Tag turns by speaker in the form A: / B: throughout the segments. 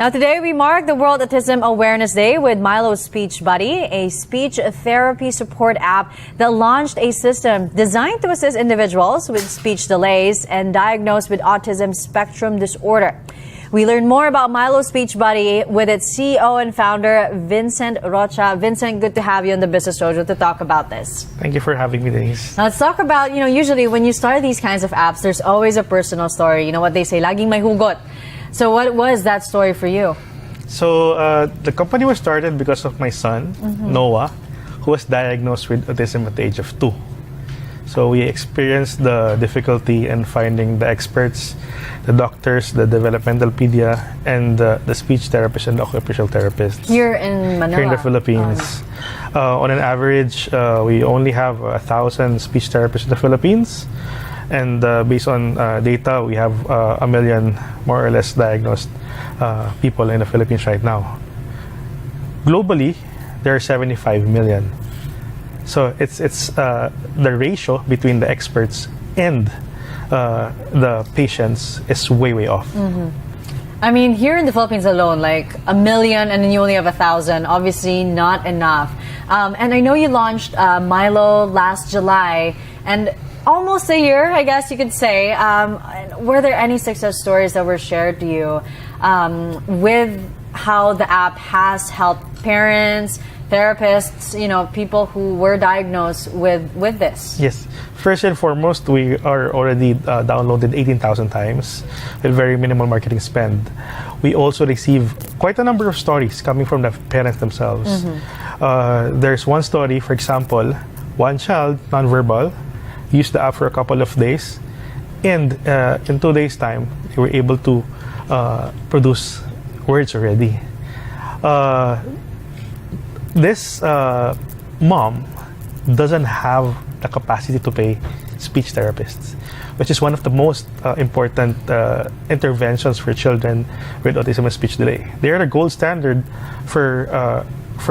A: Now today we mark the World Autism Awareness Day with Mylo Speech Buddy, a speech therapy support app that launched a system designed to assist individuals with speech delays and diagnosed with autism spectrum disorder. We learn more about Mylo Speech Buddy with its CEO and founder, Vincent Rocha. Vincent, good to have you on the Business Roadshow to talk about this.
B: Thank you for having me, Denise.
A: Now let's talk about, usually when you start these kinds of apps, there's always a personal story. You know what they say, laging may hugot. So what was that story for you?
B: So the company was started because of my son, Noah, who was diagnosed with autism at the age of 2. So we experienced the difficulty in finding the experts, the doctors, the developmental pedia, and the speech therapist and the occupational therapist.
A: Here in Manila?
B: Here in the Philippines. On an average, we only have 1,000 speech therapists in the Philippines. And based on data, we have 1 million, more or less, diagnosed people in the Philippines right now. Globally, there are 75 million. So it's the ratio between the experts and the patients is way off.
A: I mean, here in the Philippines alone, like 1 million and then you only have 1,000, obviously not enough. And I know you launched Milo last July, and almost a year, I guess you could say. Were there any success stories that were shared to you with how the app has helped parents, therapists, people who were diagnosed with this?
B: Yes. First and foremost, we are already downloaded 18,000 times with very minimal marketing spend. We also receive quite a number of stories coming from the parents themselves. There's one story, for example, one child, nonverbal, used the app for a couple of days, and in 2 days' time, they were able to produce words already. This mom doesn't have the capacity to pay speech therapists, which is one of the most important interventions for children with autism and speech delay. They are the gold standard for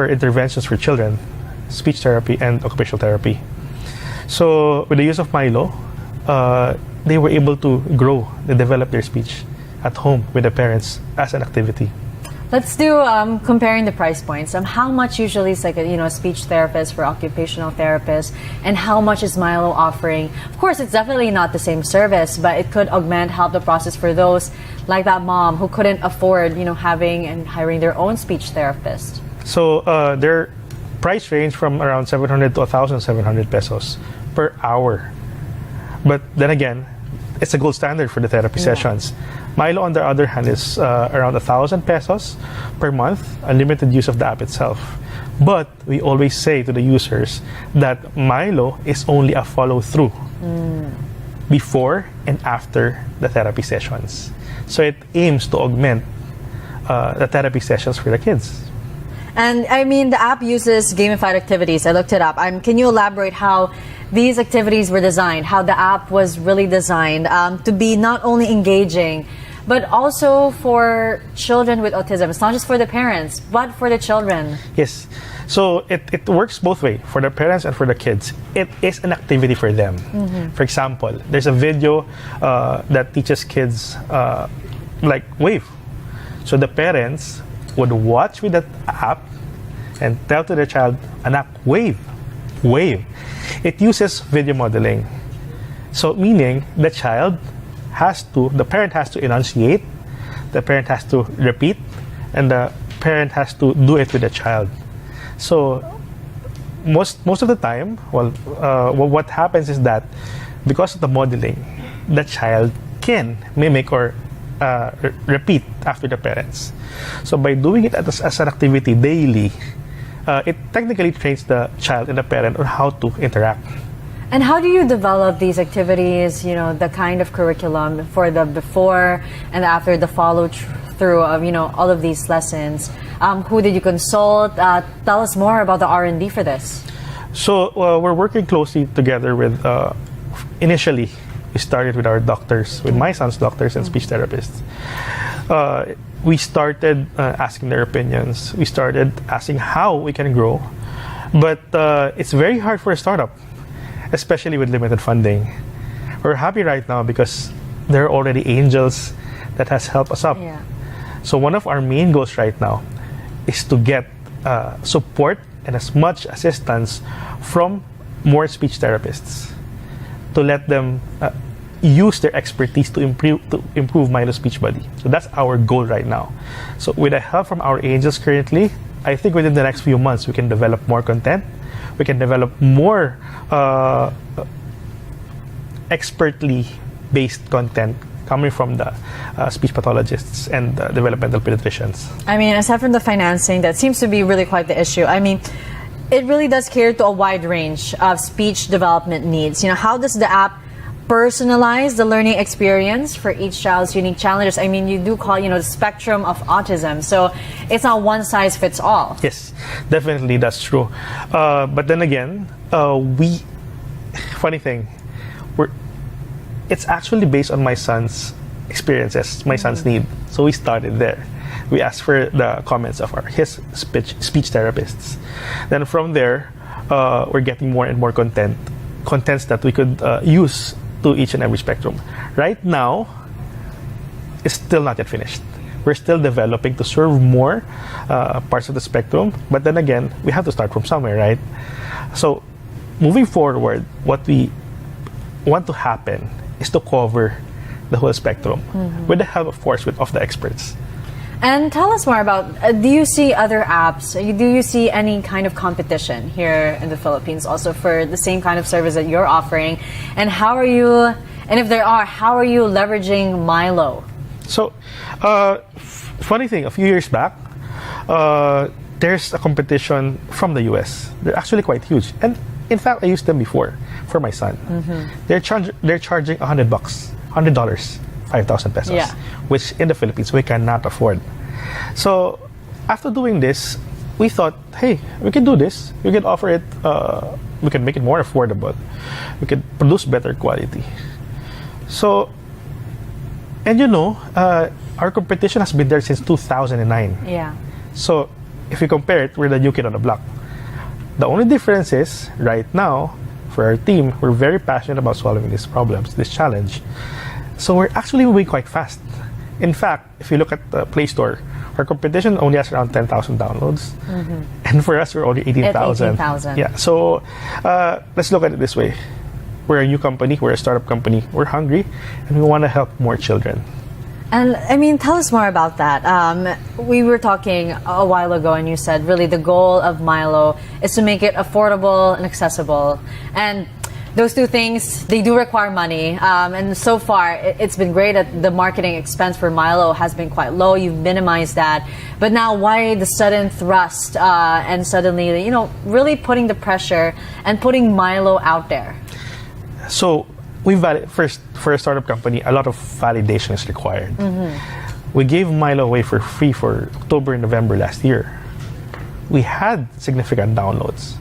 B: interventions for children, speech therapy and occupational therapy. So with the use of Milo, they were able to grow and develop their speech at home with the parents as an activity.
A: Let's do comparing the price points. How much usually is like a speech therapist for occupational therapists, and how much is Milo offering? Of course, it's definitely not the same service, but it could help the process for those like that mom who couldn't afford having and hiring their own speech therapist.
B: So their price range from around 700 to 1,700 pesos per hour. But then again, it's a gold standard for the therapy sessions. Milo, on the other hand, is around 1,000 pesos per month, unlimited use of the app itself. But we always say to the users that Milo is only a follow-through before and after the therapy sessions. So it aims to augment the therapy sessions for the kids.
A: And I mean, the app uses gamified activities. I looked it up. Can you elaborate how these activities were designed, how the app was really designed to be not only engaging, but also for children with autism? It's not just for the parents, but for the children.
B: Yes. So it works both ways, for the parents and for the kids. It is an activity for them. For example, there's a video that teaches kids like wave. So the parents would watch with that app and tell to their child, anak, wave. It uses video modeling. So meaning the parent has to enunciate, the parent has to repeat, and the parent has to do it with the child. So most of the time, what happens is that because of the modeling, the child can mimic or repeat after the parents. So by doing it as an activity daily, it technically trains the child and the parent on how to interact.
A: And how do you develop these activities, the kind of curriculum for the before and after, the follow-through of, all of these lessons? Who did you consult? Tell us more about the R&D for this.
B: So we're working closely together with, initially, we started with our doctors, with my son's doctors and speech therapists. We started asking their opinions. We started asking how we can grow. But it's very hard for a startup, especially with limited funding. We're happy right now because there are already angels that has helped us up.
A: Yeah.
B: So one of our main goals right now is to get support and as much assistance from more speech therapists to let them use their expertise to improve Mylo Speech Buddy. So that's our goal right now. So with the help from our angels currently, I think within the next few months we can develop more content. We can develop more expertly based content coming from the speech pathologists and developmental pediatricians.
A: I mean, aside from the financing, that seems to be really quite the issue. I mean, it really does cater to a wide range of speech development needs. How does the app personalize the learning experience for each child's unique challenges? I mean, you do call, the spectrum of autism. So it's not one size fits all.
B: Yes, definitely that's true. But then again, funny thing, it's actually based on my son's experiences, my son's need. So we started there. We asked for the comments of his speech therapists. Then from there, we're getting more and more contents that we could use to each and every spectrum. Right now, it's still not yet finished. We're still developing to serve more parts of the spectrum. But then again, we have to start from somewhere, right? So moving forward, what we want to happen is to cover the whole spectrum with the help, of course, of the experts.
A: And tell us more about, do you see other apps? Do you see any kind of competition here in the Philippines also for the same kind of service that you're offering? And how are you, and if there are, how are you leveraging Mylo?
B: So, funny thing, a few years back, there's a competition from the US. They're actually quite huge. And in fact, I used them before for my son. They're charging $100, 5,000 pesos,
A: yeah,
B: which in the Philippines we cannot afford. So after doing this, we thought, hey, we can do this. We can offer it. We can make it more affordable. We can produce better quality. So, and our competition has been there since 2009.
A: Yeah.
B: So if you compare it, we're the new kid on the block. The only difference is, right now, for our team, we're very passionate about solving these problems, this challenge. So we're actually moving quite fast. In fact, if you look at the Play Store, our competition only has around 10,000 downloads. And for us, we're only 18,000. Yeah, so let's look at it this way. We're a new company, we're a startup company, we're hungry, and we want to help more children.
A: And I mean, tell us more about that. We were talking a while ago and you said really the goal of Mylo is to make it affordable and accessible. And those two things, they do require money. And so far, it's been great that the marketing expense for Mylo has been quite low. You've minimized that. But now why the sudden thrust and suddenly, really putting the pressure and putting Mylo out there?
B: So first, for a startup company, a lot of validation is required. We gave Mylo away for free for October and November last year. We had significant downloads.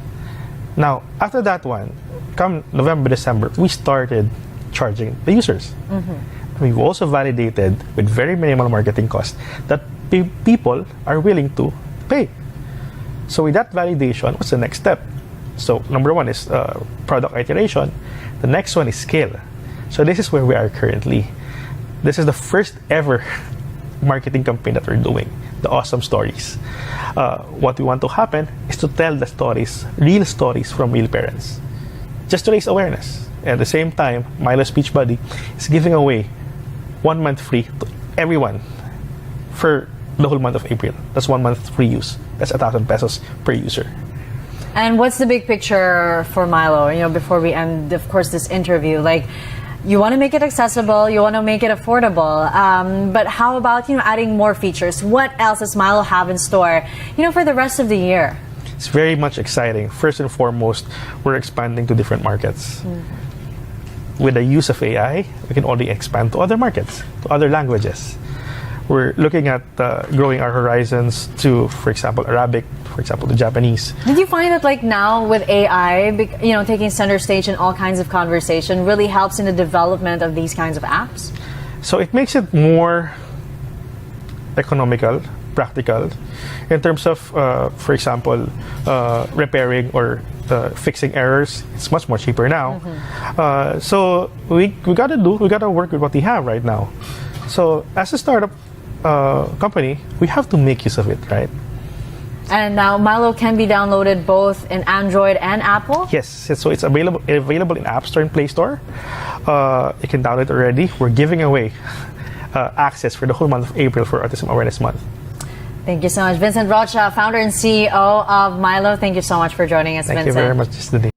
B: Now, after that one, come November, December, we started charging the users. We've also validated with very minimal marketing costs that people are willing to pay. So with that validation, what's the next step? So number one is product iteration. The next one is scale. So this is where we are currently. This is the first ever marketing campaign that we're doing, the Awesome Stories. What we want to happen is to tell the stories, real stories from real parents, just to raise awareness. At the same time, Mylo Speech Buddy is giving away 1 month free to everyone for the whole month of April. That's 1 month free use. That's 1,000 pesos per user.
A: And what's the big picture for Mylo? Before we end, of course, this interview, you want to make it accessible, you want to make it affordable, but how about adding more features? What else does Mylo have in store, for the rest of the year?
B: It's very much exciting. First and foremost, we're expanding to different markets. With the use of AI, we can only expand to other markets, to other languages. We're looking at growing our horizons to, for example, Arabic, for example, to Japanese.
A: Did you find that now with AI, taking center stage in all kinds of conversation really helps in the development of these kinds of apps?
B: So it makes it more economical, practical, in terms of, for example, repairing or fixing errors. It's much more cheaper now. So we gotta work with what we have right now. So as a startup, company, we have to make use of it, right?
A: And now Milo can be downloaded both in Android and Apple?
B: Yes, so it's available in App Store and Play Store. You can download it already. We're giving away access for the whole month of April for Autism Awareness Month.
A: Thank you so much. Vincent Rocha, founder and CEO of Milo. Thank you so much for joining us,
B: Thank
A: Vincent.
B: you very much, Justine.